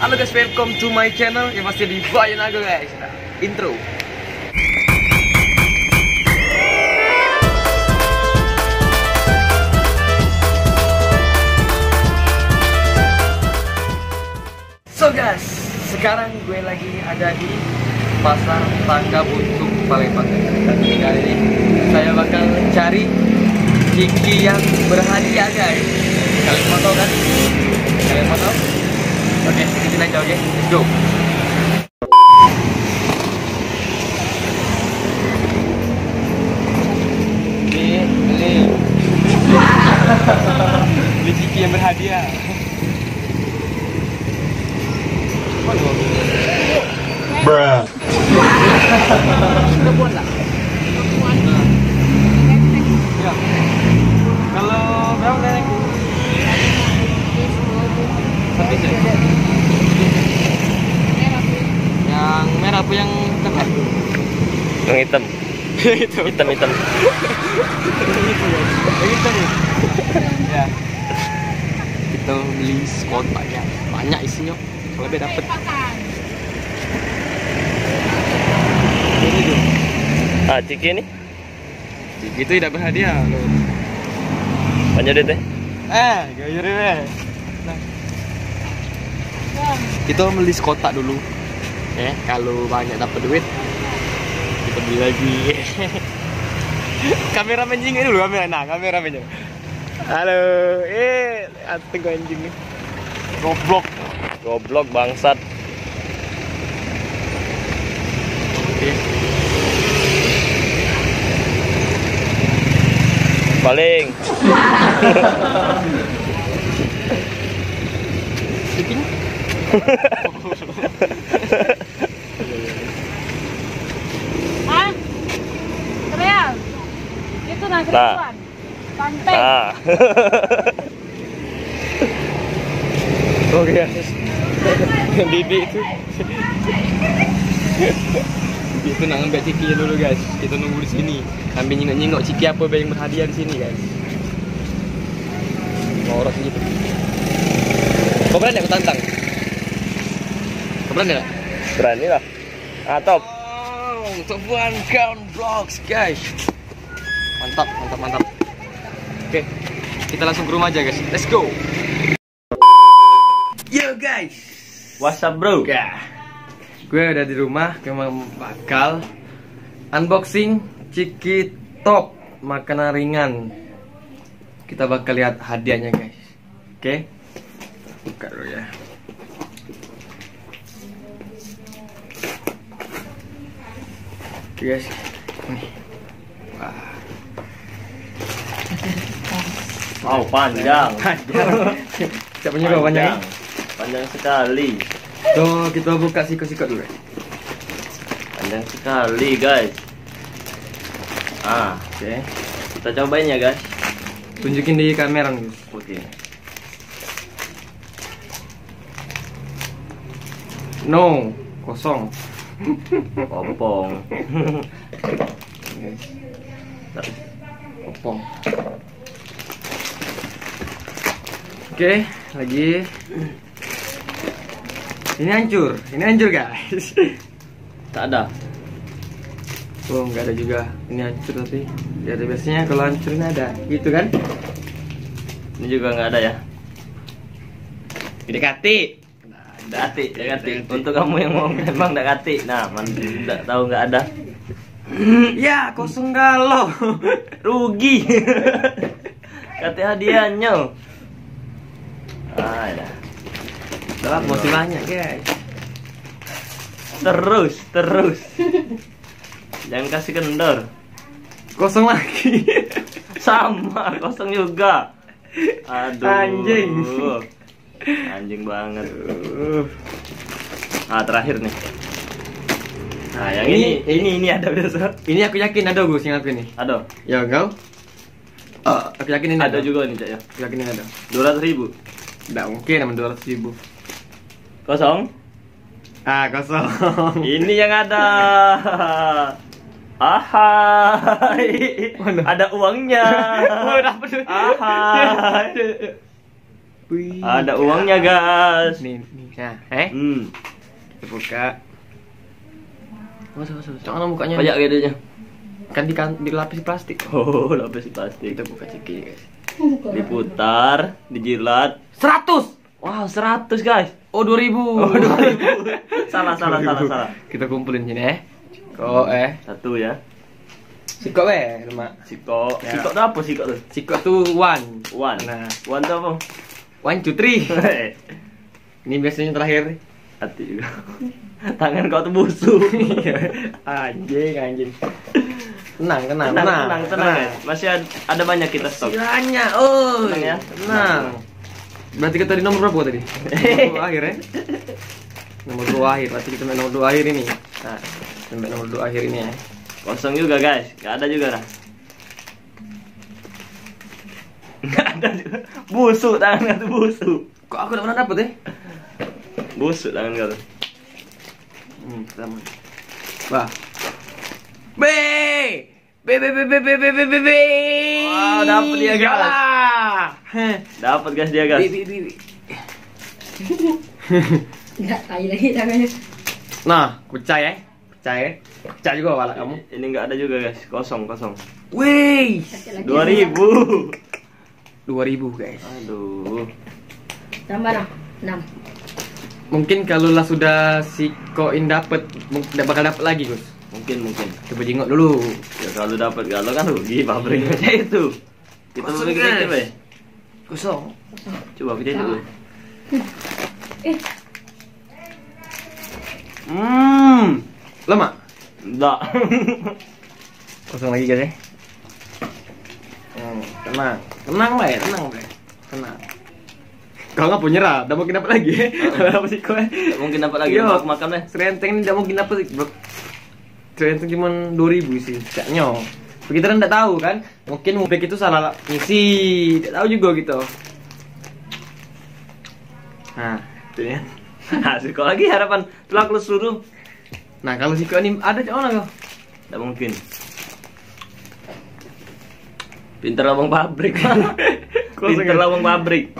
Halo guys, welcome to my channel. Yang pasti di Bayanaga guys. Nah, intro. So guys, sekarang gue lagi ada di Pasar Tangga Buntung Palembang. Dan kali ini saya bakal cari Kiki yang berhadiah guys. Kalian mau tahu kan? Kalian mau tahu? Oke, ikutin aja, oke? Let's go. Beli Kiki yang berhadiah. Bruh. Ya. Kalau berapa nih? Yang merah apa yang coklat? Yang hitam. Hitam. Yang hitam nih. Ya. Kita beli sekotak ya. Banyak isinya. Kalau lebih dapat. Ini tuh. Ah, Ciki ini? Ciki itu tidak berhadiah loh. Banyak deh teh. Gaya deh. Nah. Kita beli sekotak dulu. Kalau banyak dapat duit, kita beli lagi. Kameramen anjing dulu, kameramennya. Halo, anting gue anjing nih. Goblok bangsat. Oke. Paling. Bikin. Hah? Real? Itu nasi Nah. ribuan. Pantai. Ah. Oke guys. Bibi itu. Bibi itu nak ngambil Ciki dulu guys. Kita nunggu di sini. Sambil nyingok-nyingok Ciki apa yang berhadiah di sini guys. Ngorok gitu. Kau berani aku tantang? Kau berani tak? Berani lah. Ah, top. Wow, top one count blocks guys. Mantap. Oke, kita langsung ke rumah aja guys. Let's go. Yo guys. What's up, bro? Ya, gue udah di rumah. Memang bakal unboxing Ciki Top makanan ringan. Kita bakal lihat hadiahnya guys. Oke, buka dulu ya. Oke guys, nih. Wah. Wow, panjang. Siapa nyuruh panjang? Panjang sekali. Tuh, kita buka sikot-sikot dulu. Panjang sekali, guys. Ah, Oke. kita cobain ya, guys. Tunjukin di kamera nih. Oke. No, kosong. Popong. Kopong. Oke, lagi. Ini hancur guys. Tak ada. Oh, nggak ada juga. Ini hancur tapi. Ya ada biasanya kalau hancur ini ada, gitu kan? Ini juga nggak ada ya. Ini kati. Dekati. Untuk kamu yang mau memang dekati. Nah, tidak tahu nggak ada. Ya, kosong galau. Rugi. Kata hadiahnya. Ah, ya. Udah masih banyak guys. Terus. Jangan kasih kendor. Kosong lagi. Sama, kosong juga. Aduh. Anjing banget. Ah, terakhir nih. Nah, yang ini ada besok. Ini aku yakin ada Gus yang aku ini. Ada. Ya kau? Aku yakin ini Ada juga nih, Cak ya. Aku yakin ini ada. 200.000. Tidak mungkin sama 200.000. Kosong. Ah, kosong. Ini yang ada. Ahai. Mana? Ada uangnya. Oh, dapat. Ahai. Wih. Ada uangnya, guys. Nih. Nah, kita buka. Jangan bukanya. Banyak gedenya. Kan dilapisi plastik. Oh, lapis plastik. Kita buka ciki, guys. Diputar, dijilat. 100. Wow, 100, guys. Oh, 2000. Oh, 2000. Salah. Kita kumpulin sini Satu ya. Siko lemak. Siko. Ya. Siko tuh apa siko tuh? Siko tuh one. One. Nah, One tuh apa? 1, 2, 3. Ini biasanya terakhir. Hati juga. Tangan kau tuh busuk. Anjing. Tenang. Tenang, guys. Masih ada banyak kita stok. Banyak. Tenang ya. Tenang. Berarti kita di nomor berapa tadi? Nomor 2 akhir ya. Nomor 2 akhir. Berarti kita main nomor 2 akhir ini. Nah, sampai nomor 2 akhir ini ya. Kosong juga, guys. Gak ada juga dah. Gak ada juga. Busuk tangan tuh busuk. Kok aku udah pernah dapet ya? Busuk tangan kau tuh. Pertama. Bah. B. Wow, dapet dia, guys. Dapat, guys, dia, guys. Enggak, lagi tangannya. Nah, pecah juga kepala kamu. Ini nggak ada juga, guys. Kosong. Wih, 2000. 2000 guys. Aduh. Tambah 6. Mungkin kalau lah sudah si koin dapet, bakal dapet lagi Gus. Mungkin. Coba jengok dulu. Ya kalau dapat kalau kan rugi pabriknya itu. Kita Kosong, beli guys. kita, Be. Kosong. Coba kita dulu. Lemak. Enggak. Kosong lagi guys ya. Tenang lah ya, tenang. Kalau nggak punya nyerah, udah mungkin dapat lagi. Kalau apa sih kau? Mungkin dapat lagi. Yo. Aku makan deh. Serenteng ini tidak mungkin dapat. Serenteng cuma 2000 sih, kayaknya. Kita kan tidak tahu kan, mungkin Mubek itu salah ngisi, tidak tahu juga gitu. Nah, Itu ya. Hasil kau lagi harapan telak lu suruh. nah kalau si kau ini ada cak mana kau? Tidak mungkin. Pinter lawang pabrik. Pinter lawang pabrik.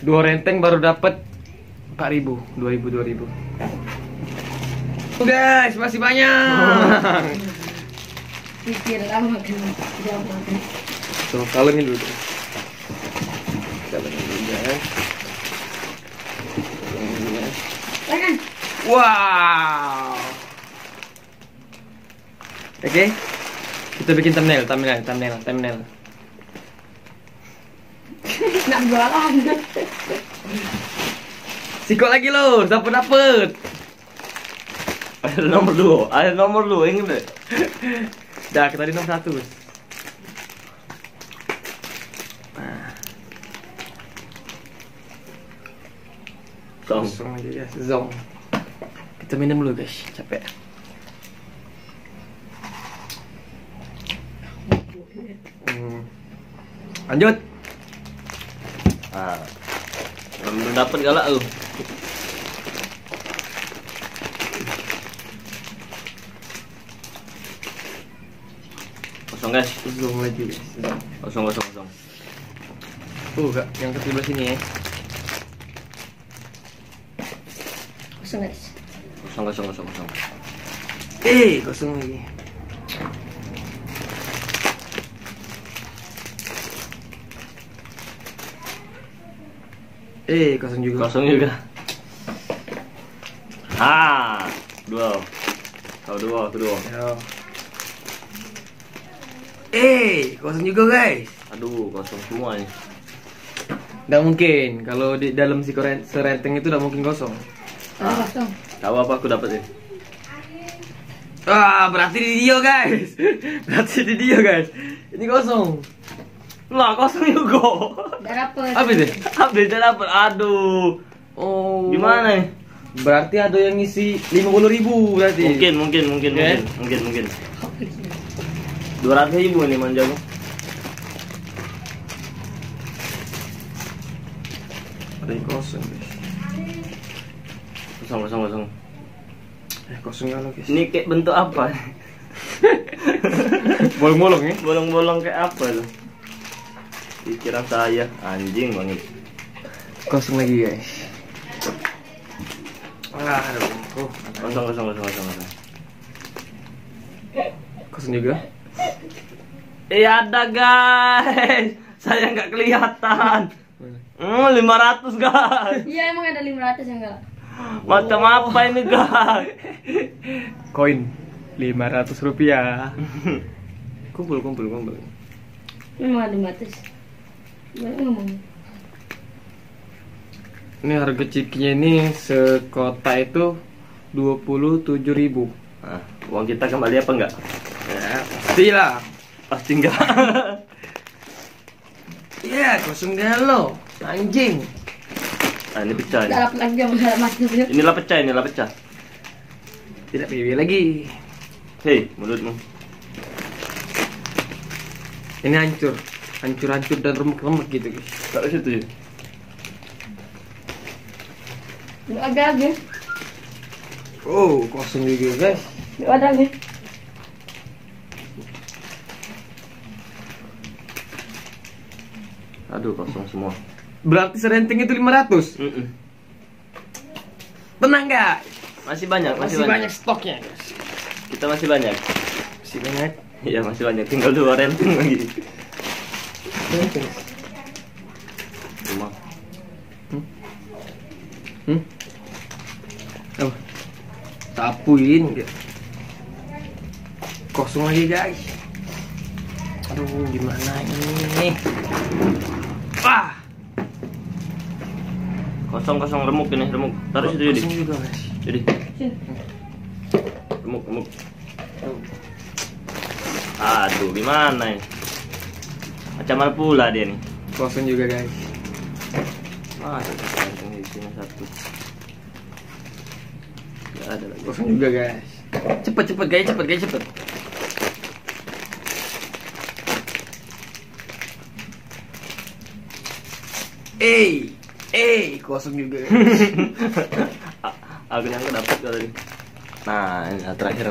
2 renteng baru dapat 4000, 2000. Guys, masih banyak. Pikir lama kan. Jauh makan. Tuh, kalengin dulu. Kalengin dulu guys. Tangan. Wow. Oke. Kita bikin thumbnail. Nak jualan. Siko lagi lo, dapet. Ada nomor 2, ingat deh. Dah, kita di nomor 1, Gus. Nah, kosong aja guys, zong. Kita minum dulu guys, capek. Lanjut. Belum dapat galak lu. Kosong, guys. Zong lagi guys. Kosong. Enggak, yang ke sebelah sini ya. Kosong guys. Kosong. Kosong lagi. Kosong juga. Kosong juga. 2. Kau 2, aku 2. Yo. Kosong juga guys. Aduh, kosong semua nih. Nggak mungkin, kalau di dalam si serenteng itu nggak mungkin kosong. Kosong. Tahu apa aku dapat nih? Berarti di dia guys. Ini kosong. Lah, kosong juga. Udah dapet. Apa itu? Update dapat. Aduh. Oh. Gimana nih? Berarti ada yang ngisi 50.000 berarti. Mungkin. 200.000 nih manjago. Ada yang kosong guys. Kosong. Kosong kan guys. Ini kayak bentuk apa? Bolong-bolong ya? Bolong-bolong kayak apa tuh? Pikiran saya anjing banget. Kosong lagi guys. Aduh. Kosong. Kosong juga. Ada guys. Saya nggak kelihatan. 500 guys. Iya emang ada 500 ya enggak? Macam apa ini guys? Koin 500 rupiah. Kumpul. Memang ada 500. Gimana ngomong? Ini harga cikinya ini sekota itu 27.000. Nah, uang kita kembali apa enggak? Ya, pastilah. Pasti enggak. Iya, kosong galo. Anjing. Nah, ini pecah ini. Enggak dapat lagi sama Mas itu. Inilah pecah. Tidak PW lagi. Hei, mulutmu. Ini hancur dan remuk gitu guys. Tak ke situ ya. Agak-agak. Oh, kosong juga guys. Enggak ada lagi. Aduh, kosong semua. Berarti serenteng itu 500. Tenang guys. Masih banyak. Stoknya guys. Kita masih banyak. Masih banyak. Iya, masih banyak. Tinggal 2 renting lagi. Rumah. Oh. Sapuin gitu. Kosong lagi guys. Aduh, gimana ini? Wah. Kosong remuk ini, remuk. Taruh situ jadi. Kosong juga guys. Jadi. Sini. Remuk. Aduh, gimana ini? Macam mana pula dia nih? Kosong juga guys. Ada di sini satu. Gak ada lagi. Kosong juga guys. Cepet guys. Kosong juga guys. Aku nyangka dapat kali ini. Nah, ini terakhir.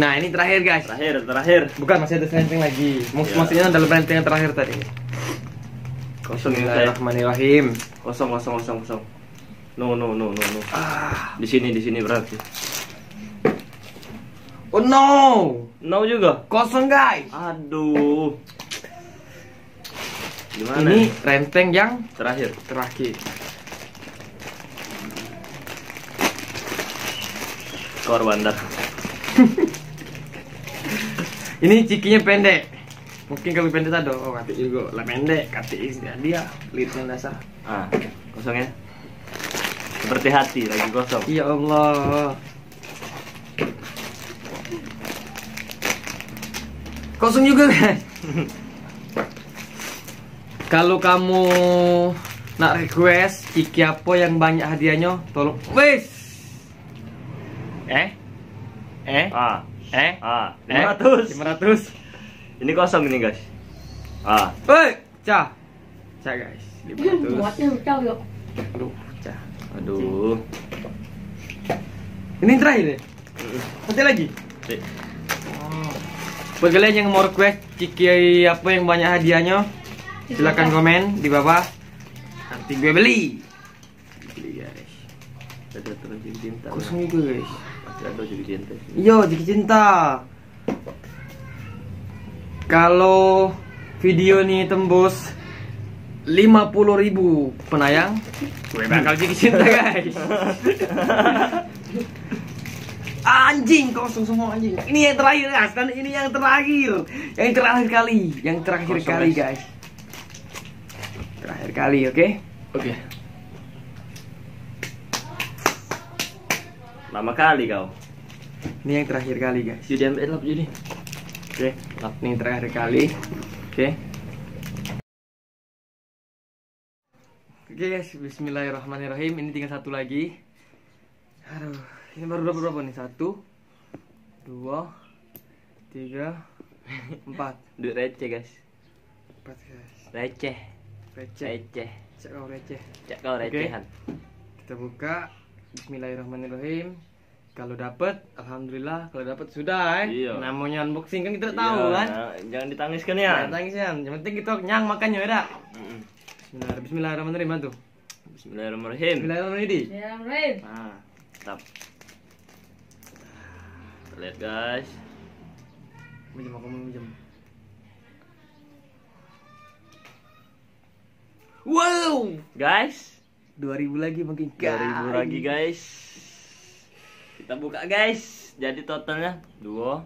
Nah, ini terakhir guys. Terakhir. Bukan, masih ada serenteng lagi. Maksudnya adalah serenteng yang terakhir tadi. Kosong ini saya. Bismillahirrahmanirrahim. Kosong. No. Di sini berarti. Oh no. No juga. Kosong guys. Aduh. Gimana? Ini renteng yang terakhir. Skor bandar. Ini cikinya pendek. Mungkin kalau pendek ada. Oh, kati juga lah pendek. Kati dia litnya dasar. Kosongnya. Seperti hati lagi kosong. Ya Allah. Kosong juga guys. Kalau kamu nak request ciki apa yang banyak hadiahnya, tolong. Wes. 500. Ini kosong ini guys. Woi, cah guys. 500. Buatnya lucu yuk. Aduh, cah. Aduh. Ini yang terakhir ya? Nanti lagi? Buat kalian yang mau request ciki apa yang banyak hadiahnya, silakan komen di bawah. Nanti gue beli guys. Ada terus jadi cinta. Kosong juga guys. Masih ada jadi cinta. Iya, ciki cinta. Kalau video ini tembus 50.000 penayang, gue bakal ciki cinta guys. Anjing, kosong semua anjing. Ini yang terakhir guys, dan ini yang terakhir kali guys. Terakhir kali, oke? Oke. Lama kali kau. Ini yang terakhir kali guys. Jadi ambil lap jadi. Oke, ini yang terakhir kali. Oke. Oke guys, bismillahirrahmanirrahim. Ini tinggal satu lagi. Aduh, ini baru berapa nih? 1, 2, 3, 4. Duit receh guys. 4 guys. Receh. Cek kau receh. Cak kau recehan. Kita buka. Bismillahirrahmanirrahim. Kalau dapat, alhamdulillah. Kalau dapat sudah Iya. Namanya unboxing kan kita tahu kan. Jangan ditangiskan ya. Jangan tangis ya. Yang penting kita nyang makannya ya dah. Bismillahirrahmanirrahim tuh. Bismillahirrahmanirrahim. Bismillahirrahmanirrahim. Bismillahirrahmanirrahim. Nah, tetap. Kita lihat guys. Minjem aku mau minjem. Wow, Guys, 2000 lagi mungkin. 2000 lagi guys. Kita buka guys. Jadi totalnya 2,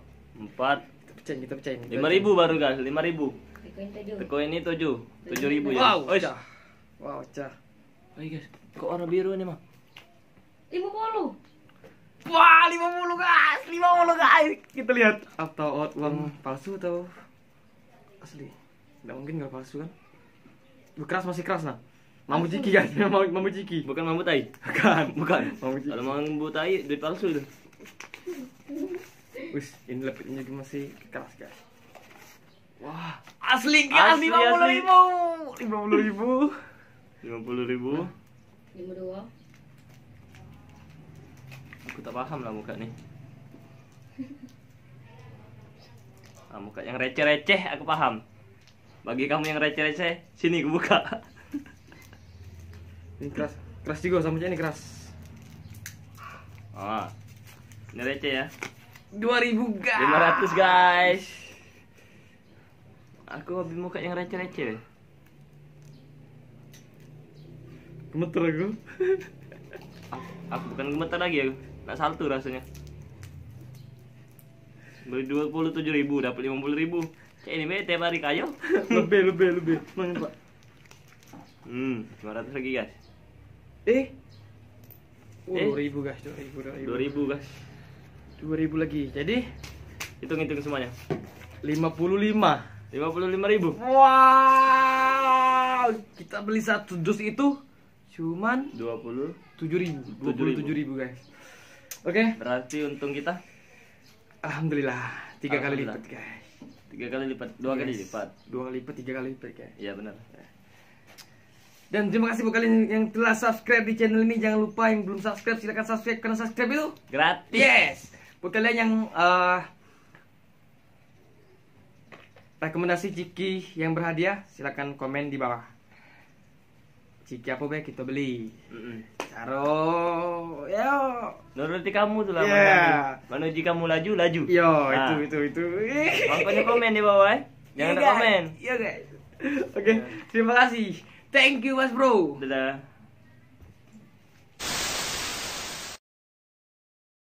4, Kita pecahin. 5.000 baru guys, 5.000. Dikoin 7. Teko ini 7.000 ya. Wow, Ois. cah. Wow, cah. Ayo guys, kok warna biru ini mah? 50. Wah, 50 guys, 50 guys. Kita lihat atau uang palsu atau asli. Nggak mungkin nggak palsu kan? Keras, masih keras nah. Mambu Ciki guys, Mambu Ciki. Bukan mambu tai. Bukan. Mambu Ciki. Kalau mambu tai duit palsu itu. Wis, ini lepetnya juga masih keras guys. Wah, asli guys, Asli, 50.000. 50.000. 50.000. 52. Aku tak paham lah muka nih. Ah, muka yang receh-receh aku paham. Bagi kamu yang receh-receh, sini aku buka. Ini keras. Keras juga sama ini keras. Ah. Ini receh ya. 2.000 guys. 500 guys. Aku hobi muka yang receh-receh. Gemeter aku. Aku bukan gemetar lagi aku. Nak salto rasanya. Beli 27.000 dapat 50.000. Cek ini be tiap hari kayo. lebih. Mana Pak? 500 lagi guys. Eh. Eh. 2.000 guys, 2.000. 2.000 guys. 2.000 lagi. Jadi Hitung-hitung semuanya. 55. 55.000. Wow, kita beli satu dus itu cuman 27.000 27.000 guys. Oke, berarti untung kita alhamdulillah 3 kali Alhamdulillah. lipat guys. 3 kali lipat, 2 kali Yes. lipat. 2 kali lipat, 3 kali lipat guys. Iya benar. Dan terima kasih buat kalian yang telah subscribe di channel ini. Jangan lupa yang belum subscribe silakan subscribe karena subscribe itu Gratis. yes. Buat kalian yang rekomendasi Ciki yang berhadiah silakan komen di bawah. Ciki apa baik kita beli. Caro, yo. Nuruti kamu tuh lah. Yeah. Menuju kamu laju. Yo, Nah. itu. Makanya komen di bawah ya. Jangan ada komen. Iya guys. Oke, terima kasih. Thank you Mas Bro. Dadah.